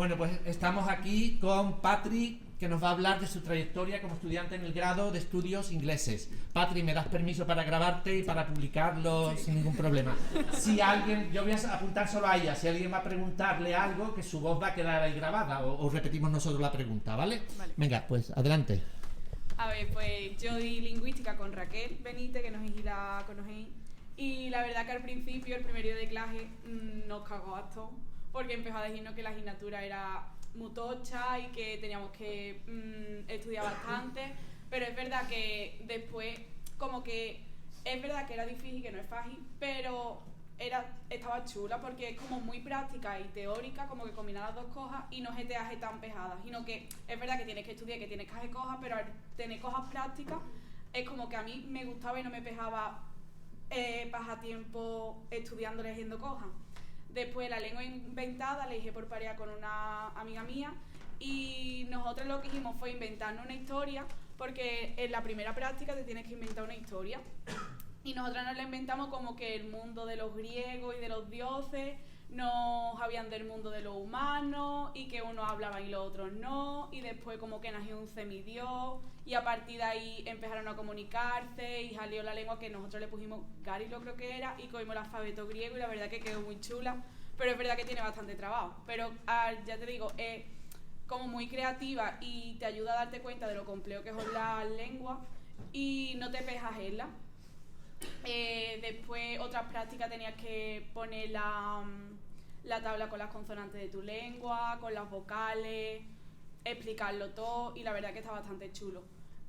Bueno, pues estamos aquí con Patri, que nos va a hablar de su trayectoria como estudiante en el grado de estudios ingleses. Patri, ¿me das permiso para grabarte y para publicarlo sin ningún problema? Si alguien, yo voy a apuntar solo a ella, si alguien va a preguntarle algo, que su voz va a quedar ahí grabada, o repetimos nosotros la pregunta, ¿vale? Vale. Venga, pues adelante. A ver, pues yo di lingüística con Raquel Benítez, que nos la conocéis, y la verdad que al principio, el primer día de clase, nos cagó a todos, porque empezó a decirnos que la asignatura era muy tocha y que teníamos que estudiar bastante, pero es verdad que después, como que es verdad que era difícil, que no es fácil, pero estaba chula porque es como muy práctica y teórica, como que combina las dos cosas y no se te hace tan pesada, sino que es verdad que tienes que estudiar, que tienes que hacer cosas, pero al tener cosas prácticas es como que a mí me gustaba y no me pesaba pasar tiempo estudiando, leyendo cosas. Después la lengua inventada la hice por pareja con una amiga mía y nosotros lo que hicimos fue inventarnos una historia, porque en la primera práctica te tienes que inventar una historia. Y nosotras nos la inventamos como que el mundo de los griegos y de los dioses no sabían del mundo de los humanos y que unos hablaban y los otros no, y después como que nació un semidios y a partir de ahí empezaron a comunicarse y salió la lengua que nosotros le pusimos Garilo, creo que era, y cogimos el alfabeto griego y la verdad que quedó muy chula, pero es verdad que tiene bastante trabajo, pero ya te digo, es como muy creativa y te ayuda a darte cuenta de lo complejo que son las lenguas y no te pejas en la. Después otras prácticas tenías que poner la tabla con las consonantes de tu lengua, con las vocales, explicarlo todo y la verdad que está bastante chulo.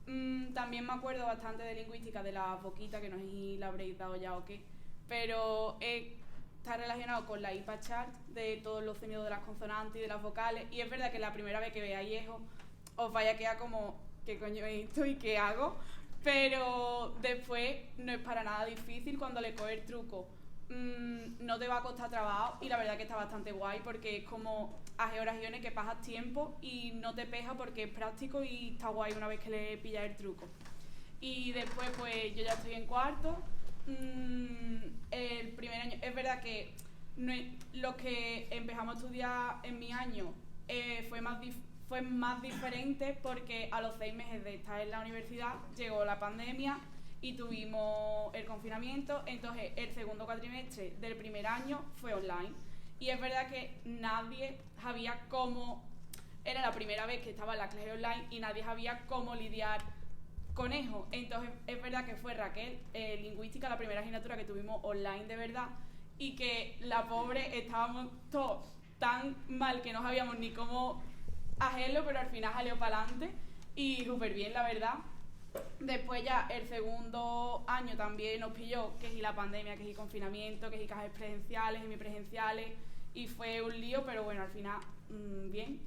También me acuerdo bastante de lingüística de las boquitas, que no sé si la habréis dado ya o qué, pero está relacionado con la IPA chart de todos los sonidos de las consonantes y de las vocales y es verdad que la primera vez que veáis eso os vaya a quedar como ¿qué coño es esto y qué hago? Pero después no es para nada difícil cuando le coges el truco. No te va a costar trabajo y la verdad que está bastante guay porque es como hacer oraciones que pasas tiempo y no te peja porque es práctico y está guay una vez que le pillas el truco. Y después pues yo ya estoy en cuarto. El primer año, es verdad que lo que empezamos a estudiar en mi año fue más diferente porque a los 6 meses de estar en la universidad llegó la pandemia y tuvimos el confinamiento, entonces el segundo cuatrimestre del primer año fue online y es verdad que nadie sabía cómo, era la primera vez que estaba en la clase online y nadie sabía cómo lidiar con eso, entonces es verdad que fue Raquel, lingüística, la primera asignatura que tuvimos online de verdad y que la pobre estábamos todos tan mal que no sabíamos ni cómo hacerlo, pero al final salió para adelante y súper bien, la verdad. Después ya el segundo año también nos pilló, que si la pandemia, que si confinamiento, que si clases presenciales, semipresenciales, y fue un lío, pero bueno, al final bien.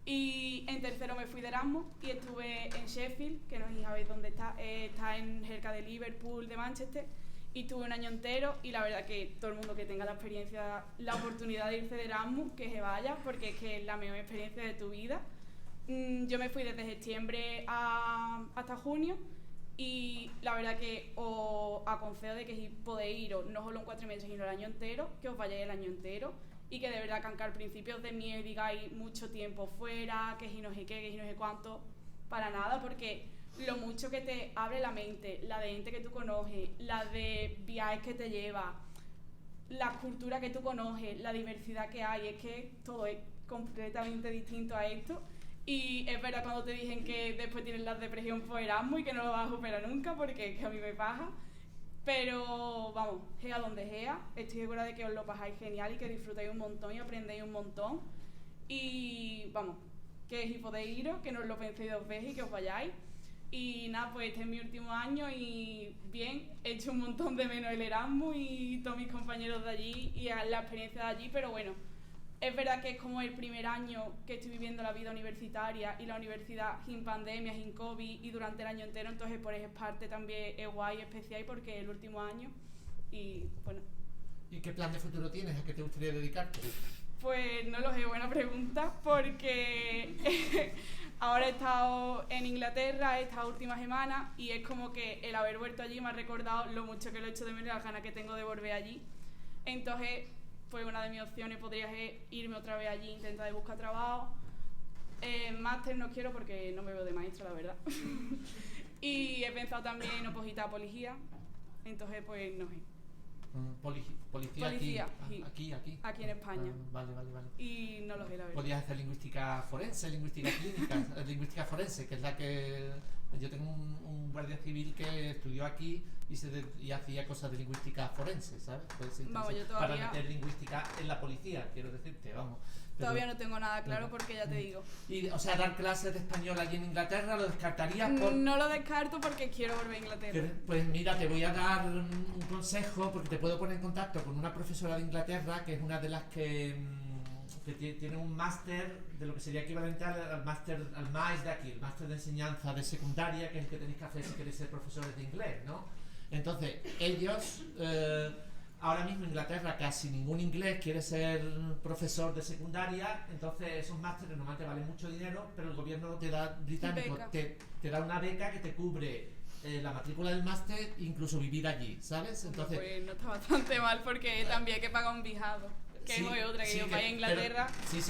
Y en tercero me fui de Erasmus y estuve en Sheffield, que no sé si sabéis dónde está, está en cerca de Liverpool, de Manchester, y estuve un año entero y la verdad que todo el mundo que tenga la experiencia, la oportunidad de irse de Erasmus, que se vaya porque es que es la mejor experiencia de tu vida. Yo me fui desde septiembre hasta junio y la verdad que os aconsejo de que si podéis iros no solo un cuatrimestre sino el año entero, que os vayáis el año entero y que de verdad que aunque al principio de mí digáis mucho tiempo fuera, que si no sé qué, que si no sé cuánto, para nada, porque lo mucho que te abre la mente, la de gente que tú conoces, la de viajes que te lleva, la cultura que tú conoces, la diversidad que hay, es que todo es completamente distinto a esto. Y es verdad cuando te dicen que después tienes la depresión por Erasmus y que no lo vas a superar nunca, porque es que a mí me pasa. Pero vamos, sea donde sea, estoy segura de que os lo pasáis genial y que disfrutáis un montón y aprendéis un montón. Y vamos, que si podéis iros, que no os lo penséis 2 veces y que os vayáis. Y nada, pues este es mi último año y bien, he hecho un montón de menos el Erasmus y todos mis compañeros de allí y la experiencia de allí, pero bueno, es verdad que es como el primer año que estoy viviendo la vida universitaria y la universidad sin pandemia, sin COVID y durante el año entero, entonces por esa parte también es guay, especial porque es el último año y bueno. ¿Y qué plan de futuro tienes? ¿A qué te gustaría dedicarte? Pues no lo sé, buena pregunta, porque ahora he estado en Inglaterra esta última semana y es como que el haber vuelto allí me ha recordado lo mucho que lo he hecho de menos y las ganas que tengo de volver allí. Entonces, pues una de mis opciones podría ser irme otra vez allí, intentar de buscar trabajo. Máster no quiero porque no me veo de maestra, la verdad. Y he pensado también en opositar a policía, entonces pues no sé. Policía sí. Aquí en España. Vale. Y no lo sé, la verdad. Podrías hacer lingüística forense, lingüística clínica, lingüística forense, que es la que... Yo tengo un guardia civil que estudió aquí y hacía cosas de lingüística forense, ¿sabes? Vamos, yo todavía... Para meter lingüística en la policía, quiero decirte, vamos. Todavía no tengo nada claro porque ya te digo. Y, o sea, dar clases de español allí en Inglaterra, ¿lo descartarías? No lo descarto porque quiero volver a Inglaterra. Pues mira, te voy a dar un consejo porque te puedo poner en contacto con una profesora de Inglaterra que es una de las que tiene un máster de lo que sería equivalente al máster, al MAES de aquí, el máster de enseñanza de secundaria, que es el que tenéis que hacer si queréis ser profesores de inglés, ¿no? Entonces, ellos... ahora mismo en Inglaterra casi ningún inglés quiere ser profesor de secundaria, entonces esos másteres normalmente valen mucho dinero, pero el gobierno británico te da una beca que te cubre la matrícula del máster e incluso vivir allí, ¿sabes? Entonces, pues no está bastante mal porque también hay que pagar un visado. Que sí, es otra, que yo vaya a Inglaterra.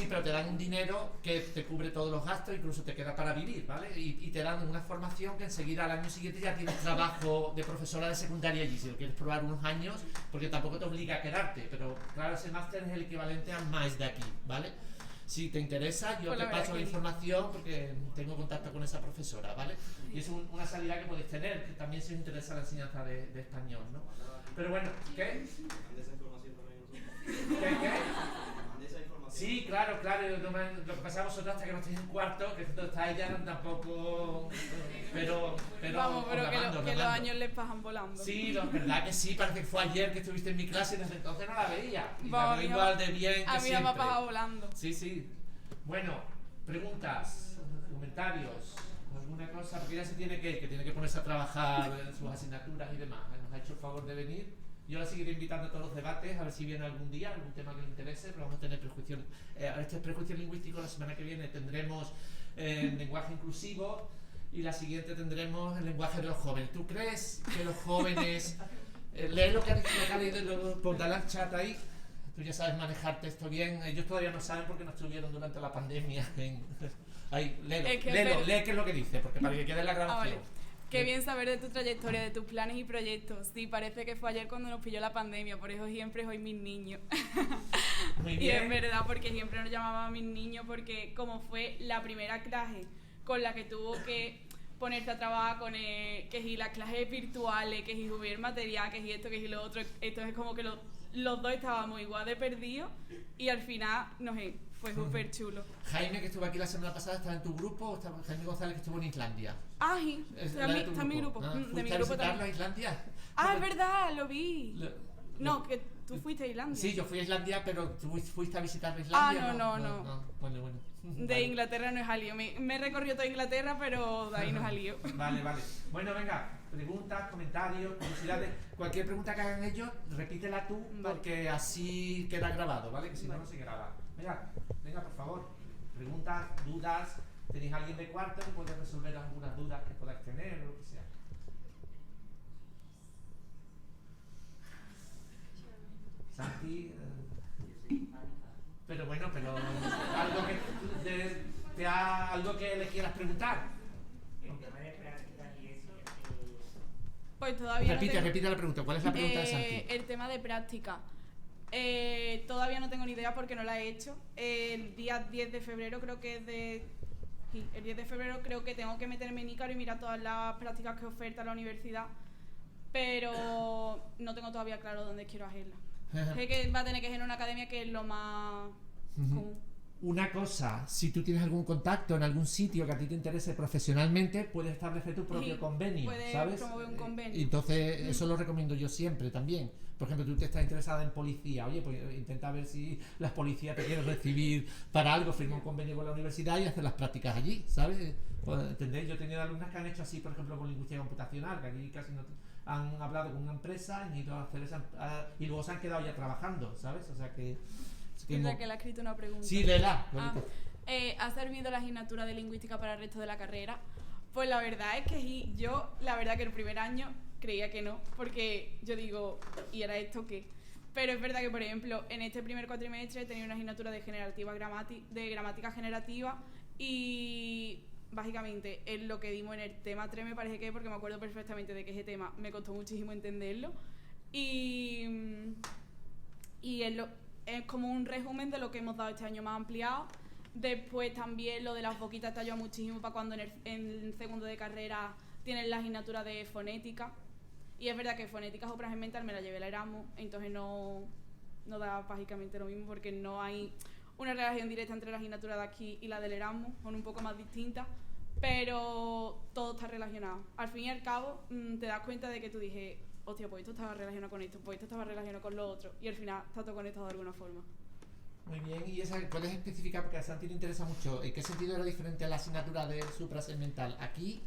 Pero te dan un dinero que te cubre todos los gastos, incluso te queda para vivir, ¿vale? Y te dan una formación que enseguida al año siguiente ya tienes trabajo de profesora de secundaria allí, si lo quieres probar unos años, porque tampoco te obliga a quedarte, pero claro, ese máster es el equivalente al MAES de aquí, ¿vale? Si te interesa, yo te paso la información porque tengo contacto con esa profesora, ¿vale? Y es una salida que podéis tener, que también se interesa la enseñanza de español, ¿no? Pero bueno, ¿qué? ¿Qué? Sí, claro, lo que pasa a vosotros hasta que no estéis en cuarto, que esto está ella tampoco, pero vamos, pero que los años les pasan volando. Sí, es verdad que sí, parece que fue ayer que estuviste en mi clase y desde entonces no la veía. Y vamos, la veo igual de bien que a mí siempre. me ha pasado volando. Sí. Bueno, preguntas, comentarios, alguna cosa, porque ya se tiene que tiene que ponerse a trabajar en sus asignaturas y demás. Nos ha hecho el favor de venir. Yo la seguiré invitando a todos los debates, a ver si viene algún día, algún tema que le interese, pero vamos a tener prejuicios. Este es prejuicio lingüístico, la semana que viene tendremos lenguaje inclusivo y la siguiente tendremos el lenguaje de los jóvenes. ¿Tú crees que los jóvenes... lee lo que ha leído, pondrá al chat ahí, tú ya sabes manejar texto bien, ellos todavía no saben porque no estuvieron durante la pandemia. Ahí, léelo, lee qué es lo que dice, porque para que quede la grabación. Vale. Qué bien saber de tu trayectoria, de tus planes y proyectos. Sí, parece que fue ayer cuando nos pilló la pandemia, por eso siempre soy mis niños. Muy bien. Y es verdad, porque siempre nos llamaban mis niños, porque como fue la primera clase con la que tuvo que ponerte a trabajar con que si las clases virtuales, que si subir material, que si esto, que si lo otro, entonces como que los dos estábamos igual de perdidos y al final, no sé, fue súper chulo. Jaime, que estuvo aquí la semana pasada, ¿estaba en tu grupo? ¿O estaba Jaime González, que estuvo en Islandia? Ah, sí, está en mi grupo. ¿Fuiste a visitarlo a Islandia? Ah, es verdad, lo vi. No, que tú fuiste a Islandia. Sí, yo fui a Islandia, pero ¿tú fuiste a visitar Islandia? Ah, no. Bueno. De Inglaterra no he salido. Me recorrió toda Inglaterra, pero de ahí no he salido. Vale. Bueno, venga, preguntas, comentarios, curiosidades. Cualquier pregunta que hagan ellos, repítela tú, porque así queda grabado, ¿vale? Que si no se graba. Venga, por favor. Preguntas, dudas. ¿Tenéis alguien de cuarto que puede resolver algunas dudas que podáis tener o lo que sea? Santi, pero bueno, algo que le quieras preguntar. Pues todavía repite la pregunta. ¿Cuál es la pregunta de Santi? El tema de práctica. Todavía no tengo ni idea porque no la he hecho. El día 10 de febrero creo que el 10 de febrero creo que tengo que meterme en Ícaro y mirar todas las prácticas que oferta la universidad, pero no tengo todavía claro dónde quiero hacerla. Sé que va a tener que ser en una academia que es lo más común. Una cosa, si tú tienes algún contacto en algún sitio que a ti te interese profesionalmente, puedes establecer tu propio convenio, ¿sabes? Promover un convenio. Entonces, eso lo recomiendo yo siempre también. Por ejemplo, tú te estás interesada en policía, oye, pues intenta ver si las policías te quieren recibir para algo, firma un convenio con la universidad y hacer las prácticas allí, ¿sabes? Pues, ¿entendéis? Yo he tenido alumnas que han hecho así, por ejemplo, con lingüística computacional, que aquí casi no han hablado con una empresa, han ido a hacer y luego se han quedado ya trabajando, ¿sabes? O sea que... que le ha escrito una pregunta. Sí, léela. ¿Ha servido la asignatura de lingüística para el resto de la carrera? Pues la verdad es que sí. Yo, la verdad que el primer año creía que no, porque yo digo, ¿y era esto qué? Pero es verdad que, por ejemplo, en este primer cuatrimestre tenía una asignatura de gramática generativa y básicamente en lo que dimos en el tema 3 me parece que es, porque me acuerdo perfectamente de que ese tema me costó muchísimo entenderlo y es como un resumen de lo que hemos dado este año más ampliado. Después también lo de las boquitas te ayuda muchísimo para cuando en segundo de carrera tienes la asignatura de fonética. Y es verdad que fonética o mental me la llevé la Erasmus, entonces no da básicamente lo mismo porque no hay una relación directa entre la asignatura de aquí y la del Erasmus, son un poco más distintas, pero todo está relacionado. Al fin y al cabo te das cuenta de que tú dije, hostia, pues esto estaba relacionado con esto, pues esto estaba relacionado con lo otro, y al final está todo conectado de alguna forma. Muy bien, y esa, ¿puedes especificar? Porque a Santi le interesa mucho, ¿en qué sentido era diferente la asignatura de suprasegmental aquí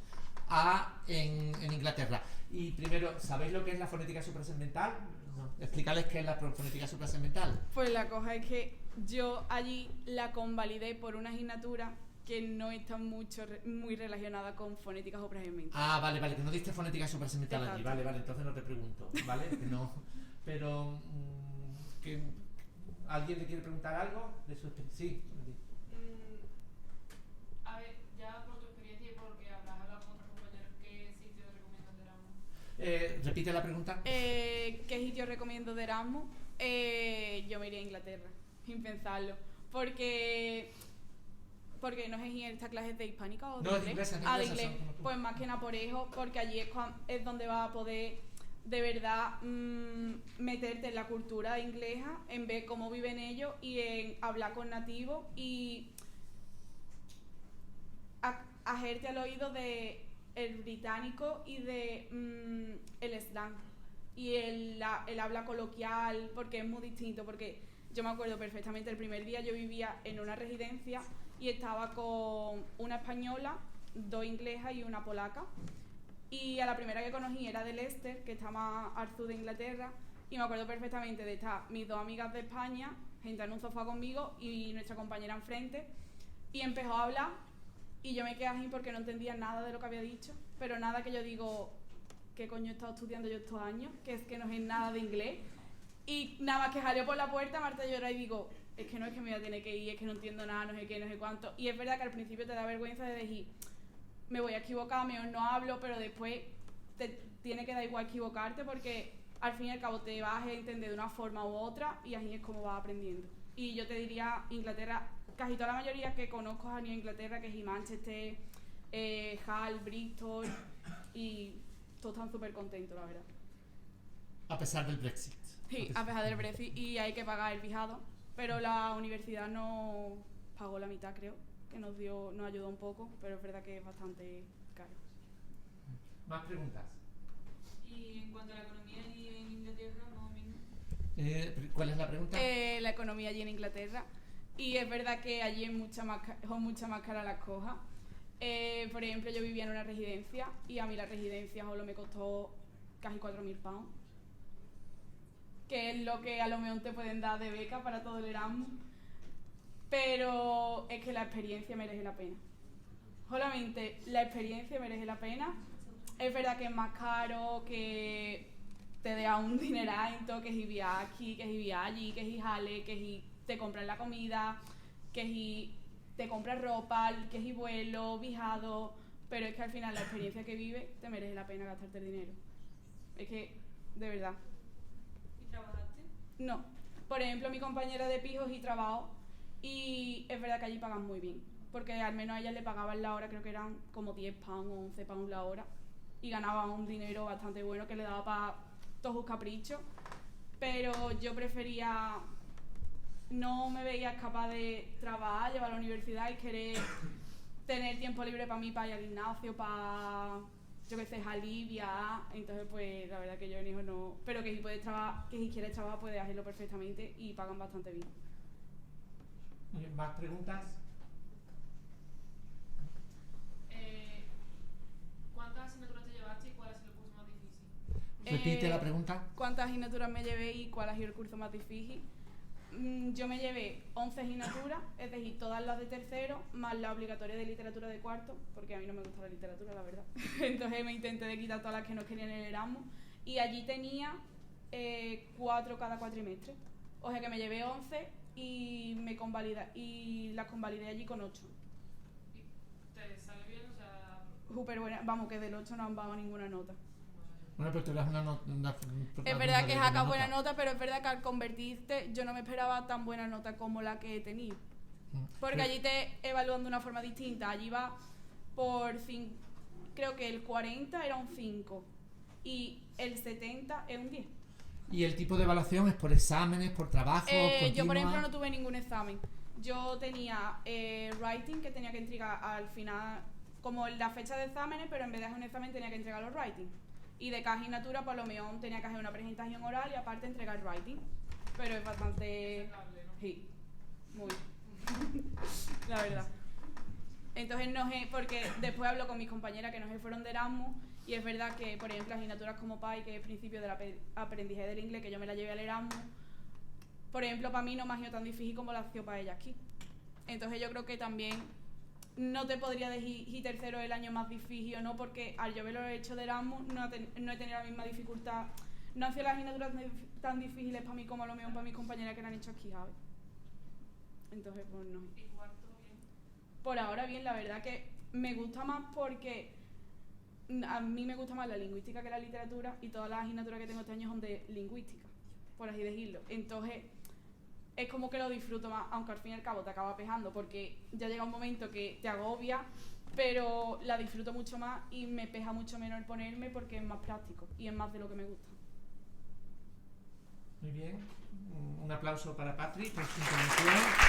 en Inglaterra? Y primero, ¿sabéis lo que es la fonética suprasegmental? No. Explicarles qué es la fonética suprasegmental. Pues la cosa es que yo allí la convalidé por una asignatura que no está muy relacionada con fonética suprasegmental. Ah, vale, que no diste fonética suprasegmental allí, vale, entonces no te pregunto, ¿vale? Que no, pero que ¿alguien le quiere preguntar algo de su experiencia? Sí. A ver, ya por tu experiencia y porque habrás hablado con otros compañeros, ¿qué sitio recomiendas de Erasmus? Repite la pregunta. ¿Qué sitio recomiendo de Erasmus? Yo me iría a Inglaterra, sin pensarlo. Porque no sé si en esta clase es de hispánica o de inglés. De inglés. Pues más que nada por eso, porque allí es donde vas a poder de verdad meterte en la cultura inglesa, en ver cómo viven ellos y en hablar con nativos y hacerte al oído de el británico y de el slang y el habla coloquial, porque es muy distinto. Porque yo me acuerdo perfectamente, el primer día yo vivía en una residencia y estaba con una española, 2 inglesas y una polaca. Y a la primera que conocí era de Leicester, que está más al sur de Inglaterra, y me acuerdo perfectamente de estar mis 2 amigas de España, gente en un sofá conmigo y nuestra compañera enfrente, y empezó a hablar y yo me quedé así porque no entendía nada de lo que había dicho, pero nada que yo digo, ¿qué coño he estado estudiando yo estos años? Que es que no sé nada de inglés. Y nada más que salió por la puerta, Marta llora y digo, es que no, es que me voy a tener que ir, es que no entiendo nada, no sé qué, no sé cuánto. Y es verdad que al principio te da vergüenza de decir, me voy a equivocar, mejor no hablo, pero después te tiene que dar igual equivocarte porque al fin y al cabo te vas a entender de una forma u otra y así es como vas aprendiendo. Y yo te diría, Inglaterra, casi toda la mayoría que conozco han ido a Inglaterra, que es Manchester, Hull, Bristol, y todos están súper contentos, la verdad. A pesar del Brexit. Sí, a pesar del Brexit, y hay que pagar el visado, pero la universidad no pagó la mitad, creo, que nos ayudó un poco, pero es verdad que es bastante caro. ¿Más preguntas? Y en cuanto a la economía allí en Inglaterra, más o menos. ¿Cuál es la pregunta? La economía allí en Inglaterra, y es verdad que allí son mucha más caras las cosas. Por ejemplo, yo vivía en una residencia y a mí la residencia solo me costó casi 4.000 pounds, que es lo que a lo mejor te pueden dar de beca para todo el Erasmus, pero es que la experiencia merece la pena. Solamente la experiencia merece la pena. Es verdad que es más caro, que te da un dineral, que si viajas aquí, que si viajas allí, que si jale, que si te compras la comida, que si te compras ropa, que si vuelo, viajado, pero es que al final la experiencia que vives te merece la pena gastarte el dinero. Es que, de verdad. ¿Y trabajaste? No. Por ejemplo, mi compañera de piso sí trabajó y es verdad que allí pagan muy bien, porque al menos a ella le pagaban la hora, creo que eran como 10 pounds o 11 pounds la hora, y ganaban un dinero bastante bueno que le daba para todos sus caprichos, pero yo prefería, no me veía capaz de trabajar, llevar a la universidad y querer tener tiempo libre para mí, para ir al gimnasio, para, yo qué sé, salir, viajar. Entonces pues la verdad que yo en hijo no, pero que si puedes trabajar, que si quieres trabajar puedes hacerlo perfectamente y pagan bastante bien. ¿Más preguntas? ¿Cuántas asignaturas te llevaste y cuál ha sido el curso más difícil? Repite la pregunta. ¿Cuántas asignaturas me llevé y cuál ha sido el curso más difícil? Yo me llevé 11 asignaturas, es decir, todas las de tercero, más la obligatoria de literatura de cuarto, porque a mí no me gusta la literatura, la verdad. Entonces me intenté de quitar todas las que no querían en el Erasmus. Y allí tenía 4 cada cuatrimestre. O sea que me llevé 11 y las convalidé allí con 8. ¿Te sale bien? O sea... Súper buena. Vamos, que del 8 no han dado ninguna nota. Bueno, pero tú das una nota. Es verdad que saca buena nota, pero es verdad que al convertirte yo no me esperaba tan buena nota como la que he tenido. Porque allí te evalúan de una forma distinta. Allí va por 5, creo que el 40 era un 5 y el 70 es un 10. ¿Y el tipo de evaluación es por exámenes, por trabajo? Yo, por ejemplo, no tuve ningún examen. Yo tenía writing, que tenía que entregar al final, como la fecha de exámenes, pero en vez de hacer un examen tenía que entregar los writing. Y de cada asignatura, por lo menos, tenía que hacer una presentación oral y aparte entregar writing. Pero es bastante... Sí, muy. La verdad. Entonces no sé, porque después hablo con mis compañeras que no se fueron de Erasmus y es verdad que, por ejemplo, asignaturas como PAI, que es principio del aprendizaje del inglés, que yo me la llevé al Erasmus, por ejemplo, para mí no me ha sido tan difícil como la ha sido para ella aquí. Entonces yo creo que también no te podría decir tercero el año más difícil o no, porque al yo haberlo hecho de Erasmus no he tenido la misma dificultad. No han sido las asignaturas tan difíciles para mí como lo mismo para mis compañeras que lo han hecho aquí, ¿sabes? Entonces, pues no. ¿Y cuarto bien? Por ahora bien, la verdad que me gusta más porque a mí me gusta más la lingüística que la literatura y todas las asignaturas que tengo este año son de lingüística, por así decirlo. Entonces, es como que lo disfruto más, aunque al fin y al cabo te acaba pejando porque ya llega un momento que te agobia, pero la disfruto mucho más y me peja mucho menos el ponerme porque es más práctico y es más de lo que me gusta. Muy bien. Un aplauso para Patrick por su intervención.